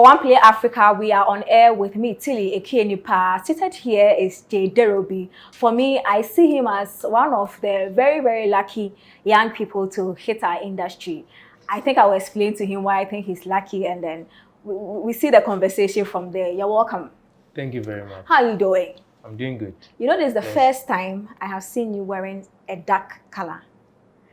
OnePlay Africa, we are on air with me, Tilly Ekienipa. Seated here is JDerobie. For me, I see him as one of the very, very lucky young people to hit our industry. I think I will explain to him why I think he's lucky, and then we see the conversation from there. You're welcome. Thank you very much. How are you doing? I'm doing good. You know, this is the first time I have seen you wearing a dark color.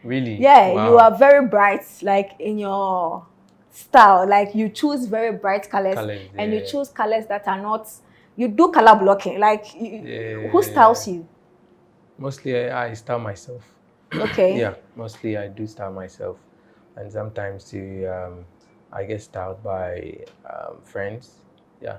Really? Yeah, wow. You are very bright, like in your style. Like you choose very bright colors and you choose colors that are not. You do color blocking. Like who styles you? Mostly I style myself. Okay. Yeah, mostly I do style myself, and sometimes too, I get styled by friends. Yeah.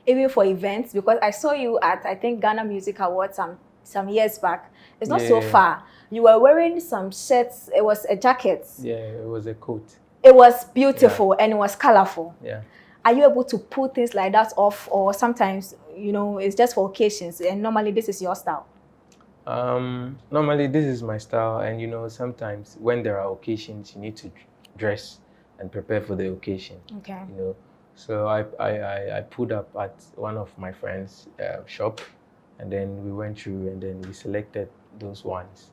Even for events, because I saw you at, I think, Ghana Music Awards some years back. It's not so far. You were wearing some shirts. It was a jacket. Yeah, it was a coat. It was beautiful and it was colorful. Yeah. Are you able to pull things like that off, or sometimes, you know, it's just for occasions and normally this is your style? Normally this is my style, and you know, sometimes when there are occasions, you need to dress and prepare for the occasion. Okay. You know. So I pulled up at one of my friends' shop, and then we went through and then we selected those ones.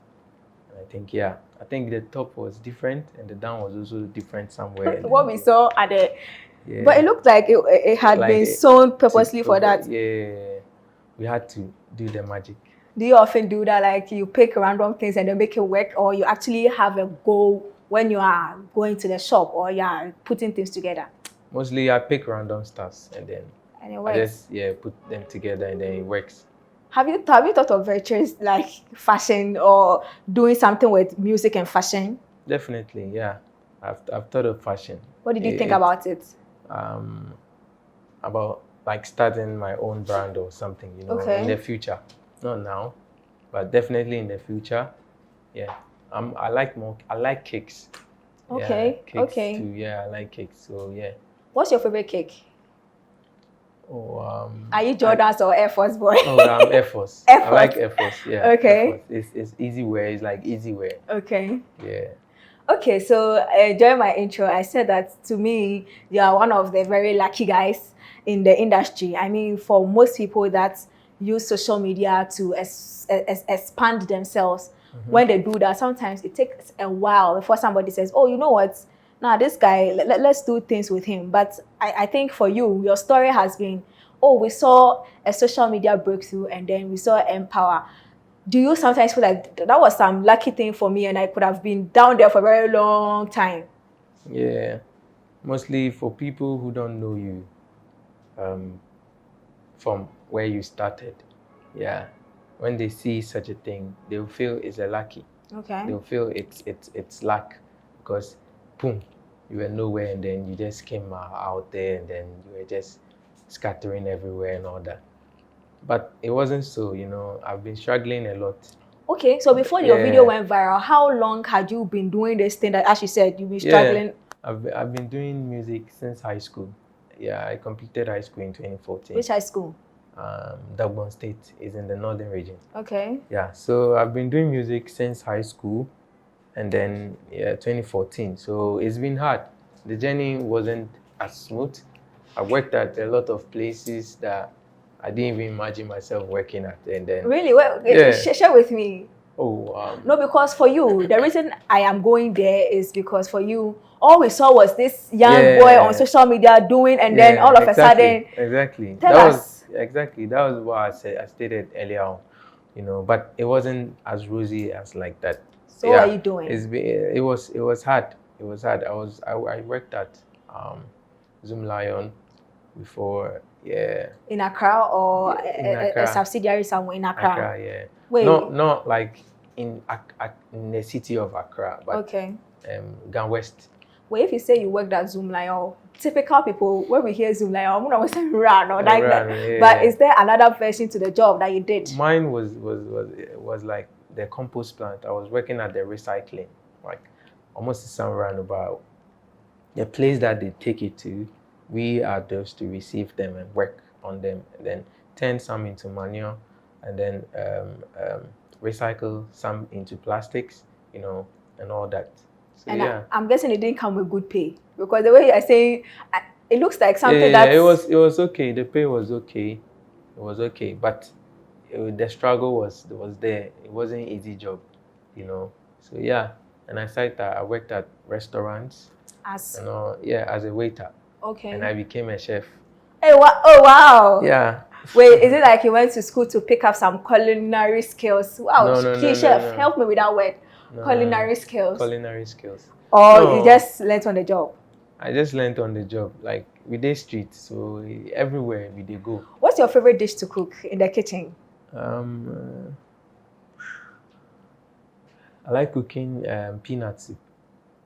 And I think the top was different and the down was also different somewhere. What we saw at the, but it looked like it had like been sewn purposely for that. Yeah, we had to do the magic. Do you often do that, like you pick random things and then make it work, or you actually have a goal when you are going to the shop or you are putting things together? Mostly I pick random stuff and then I just put them together and then it works. Have you thought of ventures like fashion or doing something with music and fashion? Definitely, yeah. I've thought of fashion. What did you think about it? About like starting my own brand or something, you know, in the future. Not now, but definitely in the future. Yeah. I like cakes. Okay. Yeah, cakes too. Yeah, I like cakes. So yeah. What's your favorite cake? Oh, are you Jordan's or Air Force boy? Oh, I'm Air Force. I like Air Force. Yeah. Okay. It's easy wear. It's like easy wear. Okay. Yeah. Okay, so during my intro, I said that to me, you are one of the very lucky guys in the industry. I mean, for most people that use social media to expand themselves, when they do that, sometimes it takes a while before somebody says, oh, you know what? Now, this guy, let's do things with him. But I think for you, your story has been, oh, we saw a social media breakthrough and then we saw Empawa. Do you sometimes feel like that was some lucky thing for me and I could have been down there for a very long time? Yeah, mostly for people who don't know you from where you started. Yeah, when they see such a thing, they'll feel it's a lucky. Okay. They'll feel it's luck because boom, you were nowhere and then you just came out there and then you were just scattering everywhere and all that. But it wasn't so, you know, I've been struggling a lot. Okay, so before your video went viral, how long had you been doing this thing that, as you said, you've been struggling? I've been doing music since high school. Yeah, I completed high school in 2014. Which high school? Dublin State is in the northern region. Okay. Yeah, so I've been doing music since high school. And then 2014, so it's been hard. The journey wasn't as smooth. I worked at a lot of places that I didn't even imagine myself working at. And then really, well, share with me. Oh, no, because for you, the reason I am going there is because for you, all we saw was this young boy on social media doing, and then all of a sudden, that was what I stated earlier on, you know. But it wasn't as rosy as like that. So what are you doing? It was hard. It was hard. I worked at Zoom Lion before. Yeah. In Accra or a subsidiary somewhere in Accra? Accra, yeah. Wait. Not like in the city of Accra, but Gan West. Well, if you say you worked at Zoom Lion, typical people, when we hear Zoom Lion, I'm gonna say run or like that. Yeah. But is there another version to the job that you did? Mine was like the compost plant. I was working at the recycling, like almost some roundabout. The place that they take it to, we are those to receive them and work on them, and then turn some into manure, and then recycle some into plastics, you know, and all that. So, and I'm guessing it didn't come with good pay, because the way you are saying, It looks like something yeah, that's... it was okay. The pay was okay. It was okay, but the struggle was there. It wasn't an easy job, you know. So yeah, and I worked at restaurants, as... and yeah, as a waiter, Okay. and I became a chef. Hey, oh wow. Yeah. Wait, is it like you went to school to pick up some culinary skills? Wow, No, chef, no. help me with that word. No, Culinary skills. Culinary skills. Or No, you just learnt on the job? I just learned on the job. Like we did street, so everywhere we did go. What's your favorite dish to cook in the kitchen? I like cooking peanut soup.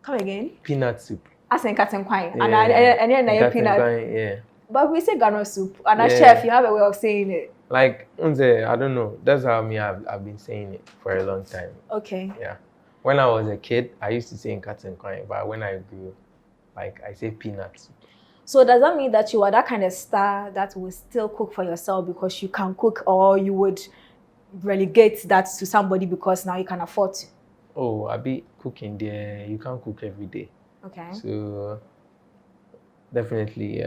Come again? Peanut soup. As in cotton quine. Yeah. And then peanut. Yeah. But we say Ghana soup. And as Yeah. chef, you have a way of saying it. Like, I don't know. That's how I've been saying it for a long time. Okay. Yeah. When I was a kid, I used to say in cotton quine, but when I grew, like, I say peanut soup. So does that mean that you are that kind of star that will still cook for yourself because you can cook, or you would relegate that to somebody because now you can afford to? Oh, I be cooking there. You can't cook every day. Okay. So definitely,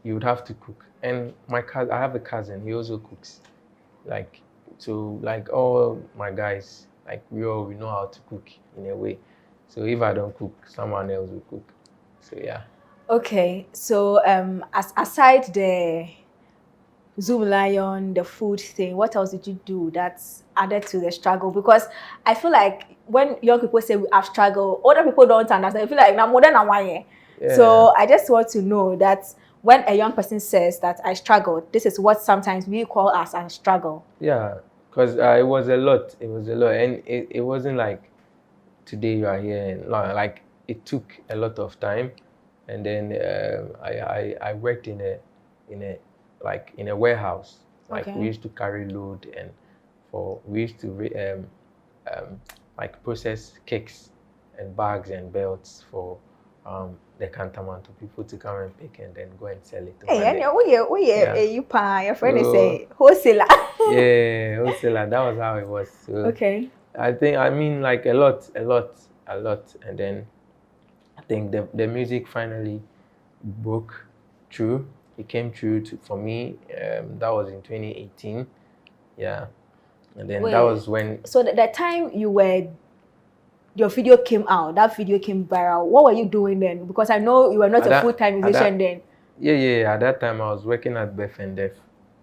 you would have to cook. And I have a cousin. He also cooks. Like, so like all my guys, like we know how to cook in a way. So if I don't cook, someone else will cook. So yeah. Okay. So aside the Zoom Lion, the food thing, what else did you do that's added to the struggle? Because I feel like when young people say we have struggled, other people don't understand. I feel like now more than a 1 year. Yeah. So I just want to know that when a young person says that I struggled, this is what sometimes we call as a struggle. Yeah, because it was a lot. It was a lot, and it wasn't like today you are here. And like it took a lot of time, and then I worked in a warehouse. Like Okay. we used to carry load, and we used to like process cakes and bags and belts for the Cantamanto people to come and pick and then go and sell it. Hey, you pa, your friend is So, a wholesaler. Yeah, wholesaler. That was how it was. So Okay. I mean like a lot. And then I think the music finally broke through. It came through for me. That was in 2018. Yeah. And then that was when... So the time your video came out, that video came viral, what were you doing then? Because I know you were not a full-time musician then. Yeah. At that time, I was working at Beth and Def.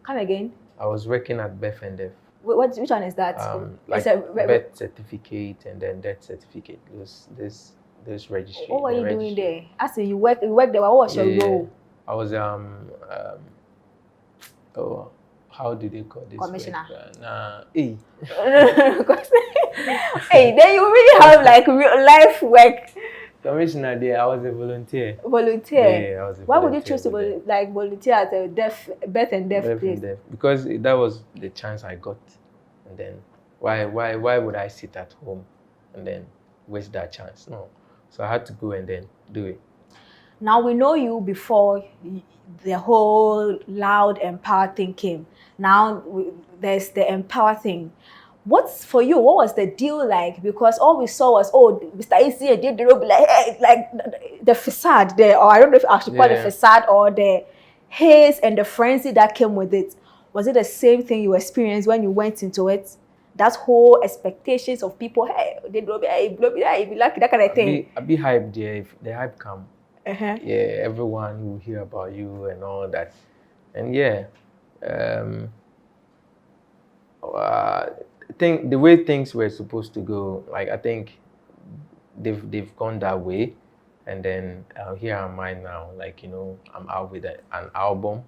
Come again? I was working at Beth and Def. Which one is that? Like birth certificate and then death certificate. Those registry. What were you doing there? I say you work there. What was your role? I was how do they call this? Commissioner. Hey, then you really have like real life work. Commissioner there. I was a volunteer. Volunteer? Yeah, I was a volunteer. Why would you choose to volunteer at a birth and deaf place? Because that was the chance I got, and then why would I sit at home and then waste that chance? No, so I had to go and then do it. Now we know you before the whole loud Empawa thing came. Now there's the Empawa thing. What's for you? What was the deal like? Because all we saw was, Mr. Eazi and JDerobie, like the facade there, or I don't know if I should call it facade, or the haze and the frenzy that came with it. Was it the same thing you experienced when you went into it? That whole expectations of people, hey, JDerobie, be lucky, that kind of thing. I be hyped there. If the hype come, Uh-huh. yeah, everyone will hear about you and all that, and yeah, I think the way things were supposed to go, like I think they've gone that way, and then here am I now, like I'm out with an album,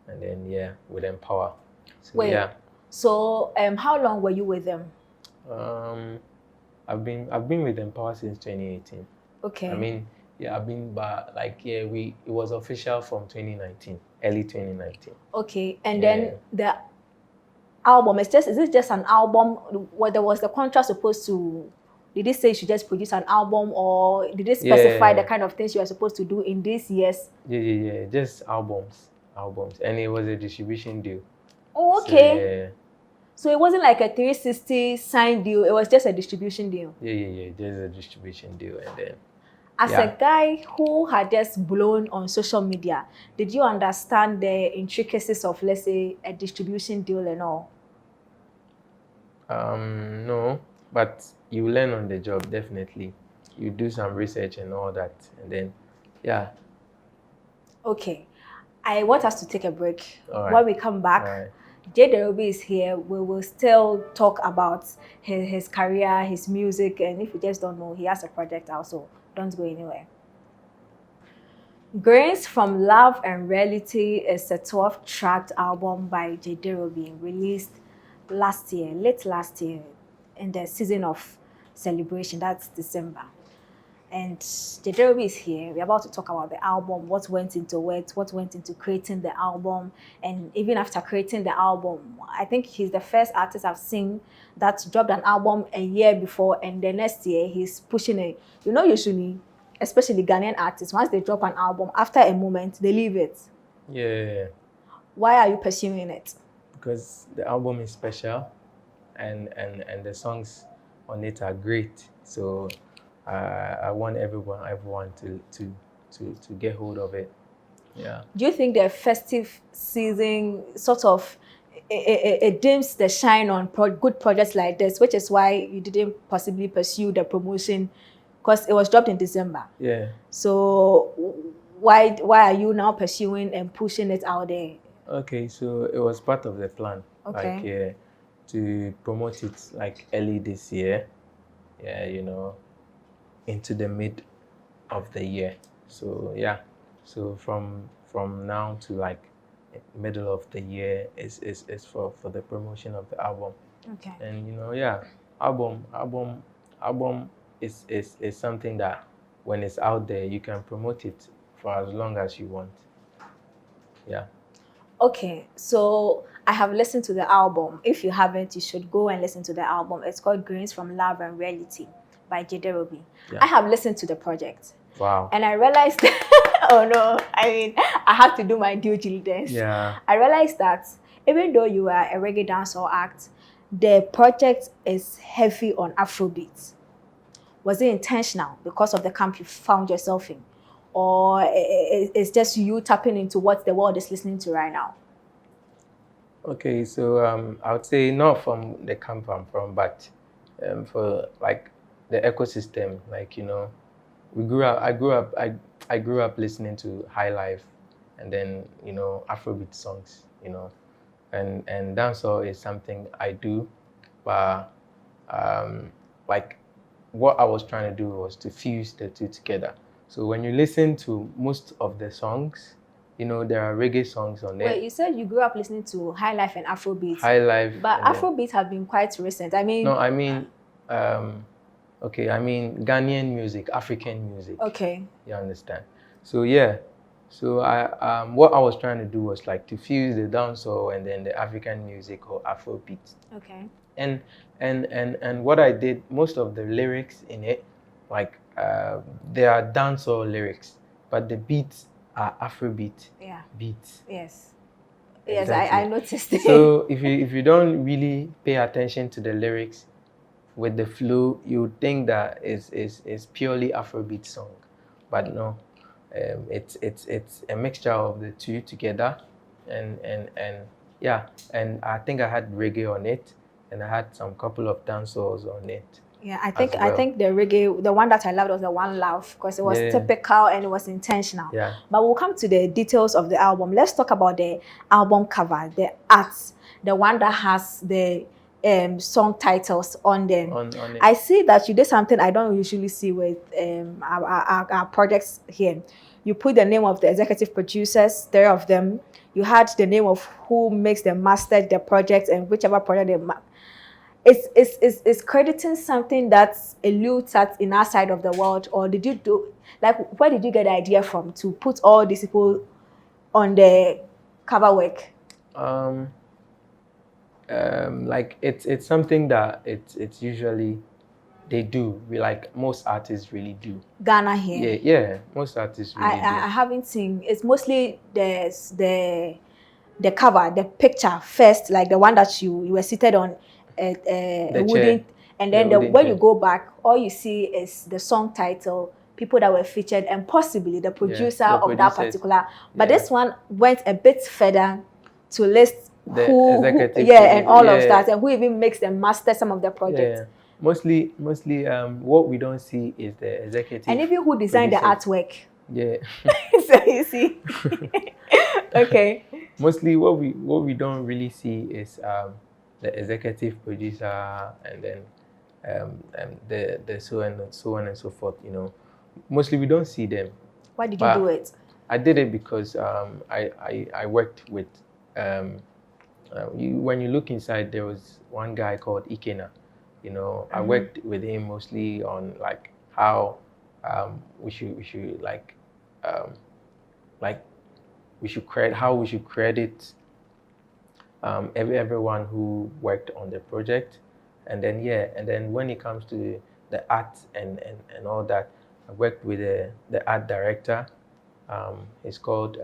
and then with Empawa. So, wait, so how long were you with them? I've been with Empawa since 2018. Okay. I mean, I've been, but it was official from 2019, early 2019. Okay, and then the album, is it just an album? What was the contract supposed to? Did they say you should just produce an album, or did they specify the kind of things you are supposed to do in these years? Yeah, just albums, and it was a distribution deal. Oh, okay. So it wasn't like a 360 signed deal; it was just a distribution deal. Yeah, just a distribution deal, and then. As a guy who had just blown on social media, did you understand the intricacies of, let's say, a distribution deal and all? No, but you learn on the job, definitely. You do some research and all that, and then, yeah. Okay. I want us to take a break. All right. When we come back, JDerobie is here. We will still talk about his career, his music, and if you just don't know, he has a project also. Don't go anywhere. Grains from Love and Reality is a 12-track album by JDerobie, released late last year, in the season of celebration. That's December. And JDerobie is here. We're about to talk about the album, what went into it, what went into creating the album. And even after creating the album, I think he's the first artist I've seen that dropped an album a year before, and the next year he's pushing it. You know, usually, especially Ghanaian artists, once they drop an album, after a moment, they leave it. Yeah. Why are you pursuing it? Because the album is special, and the songs on it are great. So I want everyone to get hold of it. Yeah. Do you think the festive season sort of it dims the shine on good projects like this, which is why you didn't possibly pursue the promotion, because it was dropped in December? Yeah. So why are you now pursuing and pushing it out there? Okay, so it was part of the plan. Okay. Like, yeah, to promote it like early this year. Yeah, you know, into the mid of the year. So yeah, so from now to like middle of the year is for the promotion of the album. Okay. And you know, yeah, album is something that when it's out there, you can promote it for as long as you want. Yeah. Okay, so I have listened to the album. If you haven't, you should go and listen to the album. It's called Grains from Love and Reality by JDerobie. Yeah. I have listened to the project. Wow. And I realized, oh no, I mean, I have to do my due diligence. Yeah. I realized that even though you are a reggae dancehall act, the project is heavy on Afrobeat. Was it intentional because of the camp you found yourself in? Or it's just you tapping into what the world is listening to right now? Okay, so I would say not from the camp I'm from, but for like the ecosystem. Like, you know, I grew up listening to high life, and then, you know, Afrobeat songs, you know, and dancehall is something I do, but like what I was trying to do was to fuse the two together. So when you listen to most of the songs, you know, there are reggae songs on there. Wait, you said you grew up listening to high life and Afrobeat. High life. But Afrobeat have been quite recent. I mean... No, I mean, okay, I mean Ghanaian music, African music. Okay. You understand? So yeah, so I what I was trying to do was like to fuse the dancehall and then the African music or Afrobeat. Okay. And what I did, most of the lyrics in it, like they are dancehall lyrics, but the beats are Afrobeat beats. Yes. Exactly. Yes, I noticed it. So if you don't really pay attention to the lyrics with the flow, you would think that it's purely Afrobeat song, but no, it's a mixture of the two together, and yeah, and I think I had reggae on it, and I had some couple of dancehall on it. Yeah, I think the reggae, the one that I loved was the One Love, because it was typical and it was intentional. Yeah. But we'll come to the details of the album. Let's talk about the album cover, the art, the one that has the song titles on them. On it. I see that you did something I don't usually see with our projects here. You put the name of the executive producers, 3 of them. You had the name of who makes the mastered the project, and whichever project they it's crediting something that's eludes at in our side of the world, or did you do, like, where did you get the idea from to put all these people on the cover work? Like it's something that it's usually they do. Like most artists really do. Ghana here. Yeah, most artists really do. I haven't seen. It's mostly the cover, the picture first, like the one that you were seated on. A wooden, and then when you go back, all you see is the song title, people that were featured and possibly the producer the of that producers. particular. But Yeah. this one went a bit further to list The who executive yeah, and producer, all of yeah. that, and who even makes and master some of the projects. Yeah. Mostly, what we don't see is the executive. And even who designed producers. the artwork. Yeah. So you see. Okay. Mostly, what we don't really see is the executive producer, and then the so on and so forth. You know, mostly we don't see them. Why did you do it? I did it because I worked with when you look inside, there was one guy called Ikena. You know, I worked with him mostly on like how we should how we should credit everyone who worked on the project, and then when it comes to the art and all that, I worked with the art director. It's called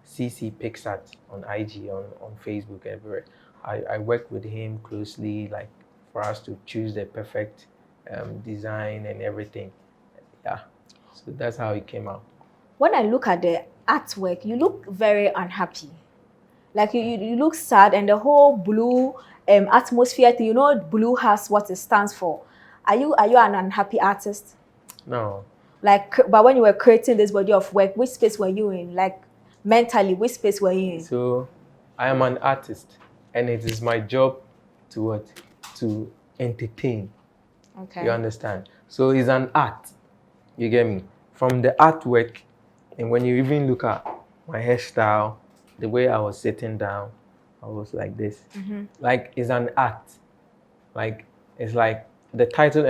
CC Pixart on IG, on Facebook, everywhere. I work with him closely, like for us to choose the perfect design and everything. Yeah, so that's how it came out. When I look at the artwork, you look very unhappy. Like you look sad, and the whole blue atmosphere thing, you know, blue has what it stands for. Are you an unhappy artist? No. Like, but when you were creating this body of work, which space were you in? Like, mentally, which space were you in? So, I am an artist, and it is my job to entertain. Okay. You understand? So it's an art. You get me? From the artwork, and when you even look at my hairstyle, the way I was sitting down, I was like this. Like, it's an art. Like, it's like the title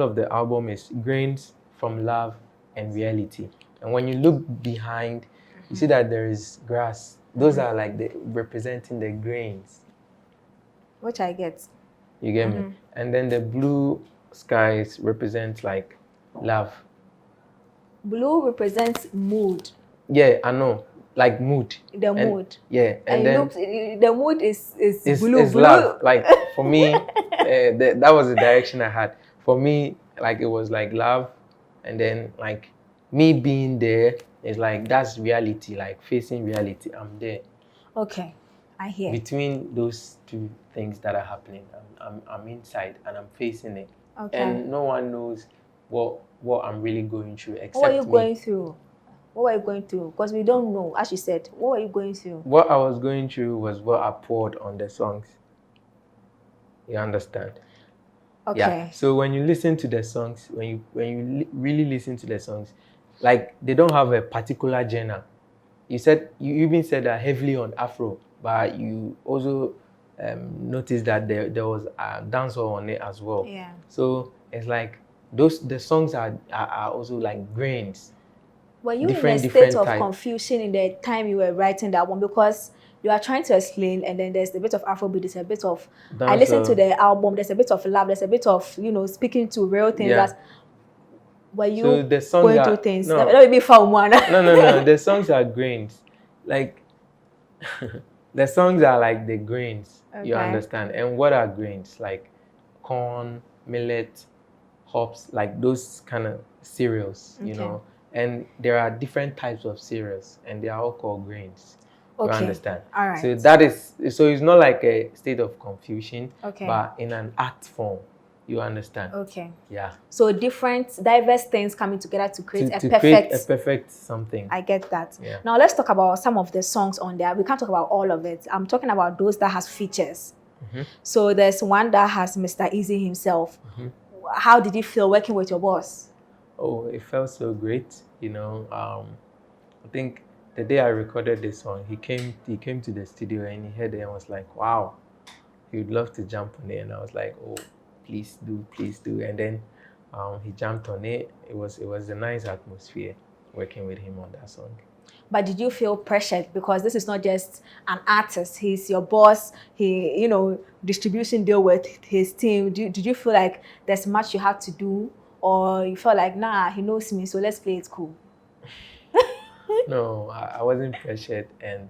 of the album is Grains from Love and Reality. And when you look behind, you see that there is grass. Those are like representing the grains. Which I get. You get me? And then the blue skies represent like love. Blue represents mood. Yeah, I know. Like mood. The mood. Yeah. And then the mood is blue. It's blue. love. Like for me, that was the direction I had. For me, like it was like love, and then like me being there is like that's reality, like facing reality. I'm there. Okay, I hear. Between those two things that are happening, I'm inside and I'm facing it. Okay. And no one knows what I'm really going through except me. What were you going through? What were you going through? Because we don't know, as you said. What were you going through? What I was going through was what I poured on the songs. You understand? Okay. Yeah. So when you listen to the songs, when you really listen to the songs, like they don't have a particular genre. You even said that heavily on Afro, but you also noticed that there was a dancehall on it as well. Yeah. So it's like the songs are also like grains. Were you in a state of confusion in the time you were writing that one? Because you are trying to explain, and then there's a bit of Afrobeat, there's a bit of I listened to the album, there's a bit of love, there's a bit of, you know, speaking to real things. Yeah. That were you so the songs going through things? No. Let me be found one. No. The songs are grains. Like the songs are like the grains. Okay. You understand? And what are grains? Like corn, millet, hops, like those kind of cereals, you know. And there are different types of cereals, and they are all called grains. Okay. You understand? All right. So it's not like a state of confusion, okay, but in an art form. You understand? Okay. Yeah. So diverse things coming together to create a perfect something. I get that. Yeah. Now let's talk about some of the songs on there. We can't talk about all of it. I'm talking about those that has features. So there's one that has Mr. Eazi himself. How did you feel working with your boss? Oh, it felt so great. You know, I think the day I recorded this song, he came to the studio and he heard it and was like, wow, he would love to jump on it. And I was like, oh, please do. And then he jumped on it. It was a nice atmosphere working with him on that song. But did you feel pressured? Because this is not just an artist. He's your boss. He, you know, distribution deal with his team. Did you feel like there's much you have to do? Or you felt like, nah, he knows me, so let's play it cool? No, I wasn't pressured. And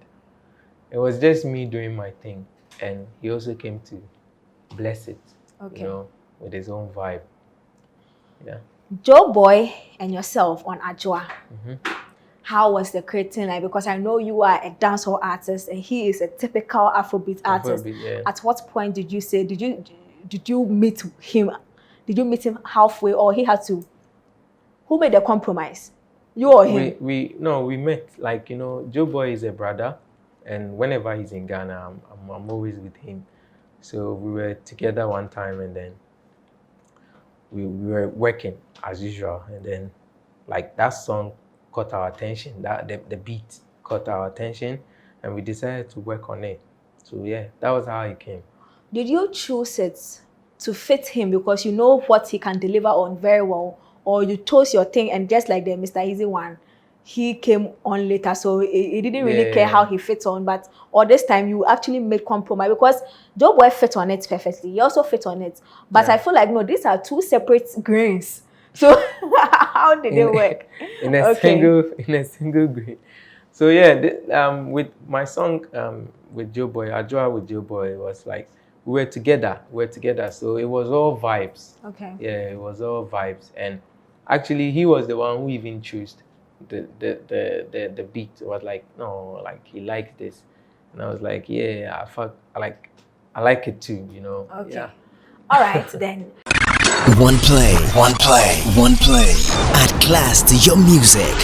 it was just me doing my thing. And he also came to bless it, you know, with his own vibe. Yeah. JoeBoy and yourself on Ajwa. How was the creating like? Because I know you are a dancehall artist and he is a typical Afrobeat artist. Yeah. At what point did you say, did you meet him? Did you meet him halfway, or he had to? Who made the compromise? You or him? We met. Like, you know, JoeBoy is a brother, and whenever he's in Ghana, I'm always with him. So we were together one time, and then we were working as usual, and then like that song caught our attention. That the beat caught our attention, and we decided to work on it. So yeah, that was how it came. Did you choose it to fit him because you know what he can deliver on very well, or you chose your thing and just like the Mr. Eazi one, he came on later, so he didn't really care how he fits on, but or this time you actually made compromise because JoeBoy fit on it perfectly. He also fit on it, but I feel like no, these are two separate grains. So how did they work? In a single grain. So yeah, with my song with JoeBoy, Ajwa with JoeBoy, it was like we were together. So it was all vibes. Okay. Yeah, it was all vibes, and actually he was the one who even chose the beat. It was like, no, like he liked this, and I was like, yeah, I like it too, you know. Okay. Yeah. All right then. OnePlay. Add class to your music.